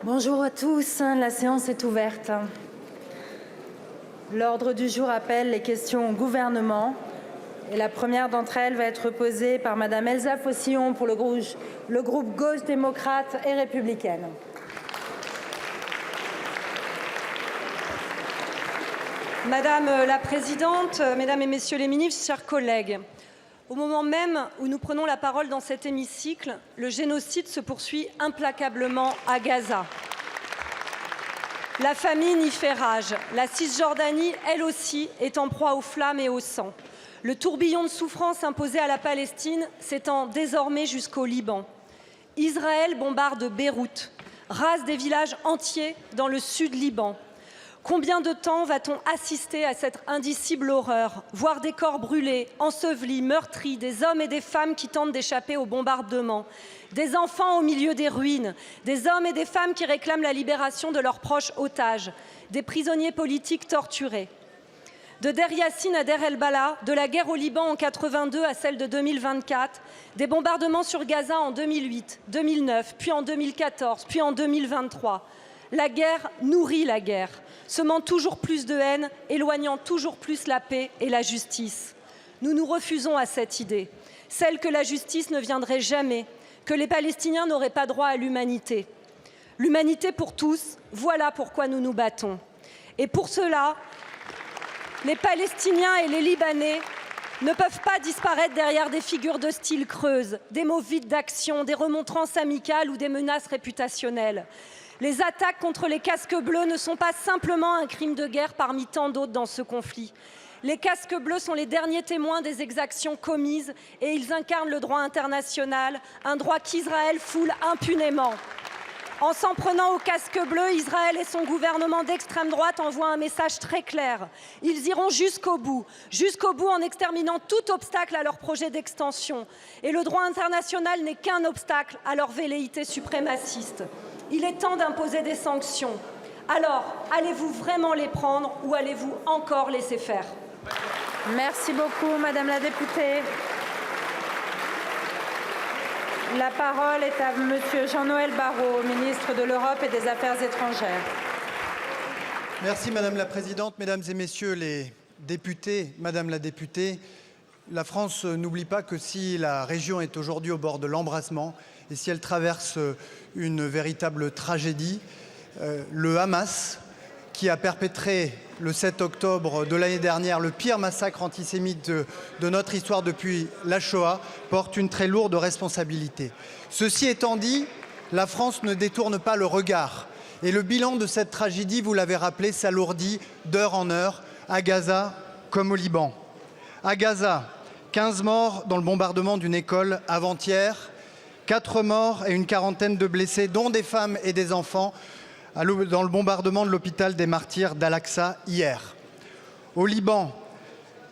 Bonjour à tous, la séance est ouverte. L'ordre du jour appelle les questions au gouvernement. Et la première d'entre elles va être posée par Madame Elsa Faucillon pour le groupe Gauche démocrate et républicaine. Madame la Présidente, Mesdames et Messieurs les ministres, chers collègues, au moment même où nous prenons la parole dans cet hémicycle, le génocide se poursuit implacablement à Gaza. La famine y fait rage. La Cisjordanie, elle aussi, est en proie aux flammes et au sang. Le tourbillon de souffrance imposé à la Palestine s'étend désormais jusqu'au Liban. Israël bombarde Beyrouth, rase des villages entiers dans le sud Liban. Combien de temps va-t-on assister à cette indicible horreur, voir des corps brûlés, ensevelis, meurtris, des hommes et des femmes qui tentent d'échapper au bombardement, des enfants au milieu des ruines, des hommes et des femmes qui réclament la libération de leurs proches otages, des prisonniers politiques torturés. De Der Yassin à Der El-Bala, de la guerre au Liban en 82 à celle de 2024, des bombardements sur Gaza en 2008, 2009, puis en 2014, puis en 2023. La guerre nourrit la guerre, semant toujours plus de haine, éloignant toujours plus la paix et la justice. Nous nous refusons à cette idée, celle que la justice ne viendrait jamais, que les Palestiniens n'auraient pas droit à l'humanité. L'humanité pour tous, voilà pourquoi nous nous battons. Et pour cela, les Palestiniens et les Libanais ne peuvent pas disparaître derrière des figures de style creuses, des mots vides d'action, des remontrances amicales ou des menaces réputationnelles. Les attaques contre les casques bleus ne sont pas simplement un crime de guerre parmi tant d'autres dans ce conflit. Les casques bleus sont les derniers témoins des exactions commises et ils incarnent le droit international, un droit qu'Israël foule impunément. En s'en prenant aux casques bleus, Israël et son gouvernement d'extrême droite envoient un message très clair. Ils iront jusqu'au bout en exterminant tout obstacle à leur projet d'extension. Et le droit international n'est qu'un obstacle à leur velléité suprémaciste. Il est temps d'imposer des sanctions. Alors, allez-vous vraiment les prendre ou allez-vous encore laisser faire? Merci beaucoup, Madame la députée. La parole est à Monsieur Jean-Noël Barrot, ministre de l'Europe et des Affaires étrangères. Merci Madame la Présidente, Mesdames et Messieurs les députés, Madame la députée. La France n'oublie pas que si la région est aujourd'hui au bord de l'embrasement et si elle traverse une véritable tragédie, le Hamas, qui a perpétré le 7 octobre de l'année dernière le pire massacre antisémite de notre histoire depuis la Shoah, porte une très lourde responsabilité. Ceci étant dit, la France ne détourne pas le regard. Et le bilan de cette tragédie, vous l'avez rappelé, s'alourdit d'heure en heure, à Gaza comme au Liban. À Gaza, 15 morts dans le bombardement d'une école avant-hier, 4 morts et une quarantaine de blessés, dont des femmes et des enfants, dans le bombardement de l'hôpital des Martyrs d'Al-Aqsa hier. Au Liban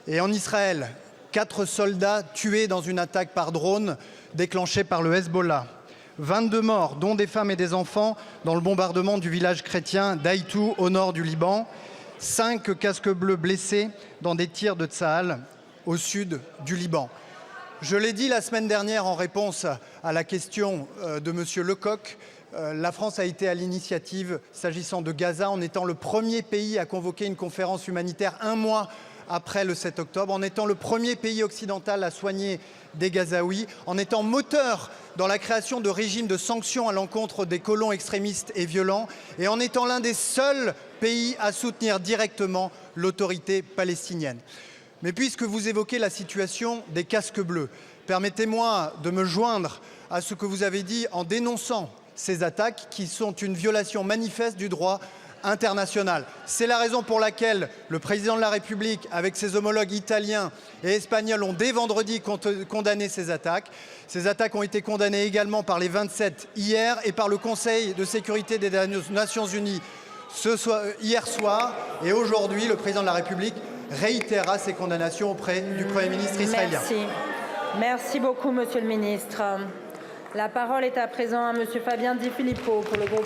et en Israël, 4 soldats tués dans une attaque par drone déclenchée par le Hezbollah. 22 morts, dont des femmes et des enfants, dans le bombardement du village chrétien d'Aïtou au nord du Liban. 5 casques bleus blessés dans des tirs de Tsahal au sud du Liban. Je l'ai dit la semaine dernière en réponse à la question de Monsieur Lecoq, la France a été à l'initiative s'agissant de Gaza en étant le premier pays à convoquer une conférence humanitaire un mois après le 7 octobre, en étant le premier pays occidental à soigner des Gazaouis, en étant moteur dans la création de régimes de sanctions à l'encontre des colons extrémistes et violents et en étant l'un des seuls pays à soutenir directement l'autorité palestinienne. Mais puisque vous évoquez la situation des casques bleus, permettez-moi de me joindre à ce que vous avez dit en dénonçant ces attaques qui sont une violation manifeste du droit international. C'est la raison pour laquelle le président de la République, avec ses homologues italiens et espagnols, ont dès vendredi condamné ces attaques. Ces attaques ont été condamnées également par les 27 hier et par le Conseil de sécurité des Nations Unies hier soir. Et aujourd'hui, le président de la République réitérera ces condamnations auprès du Premier ministre israélien. Merci beaucoup, Monsieur le ministre. La parole est à présent à Monsieur Fabien Di Filippo pour le groupe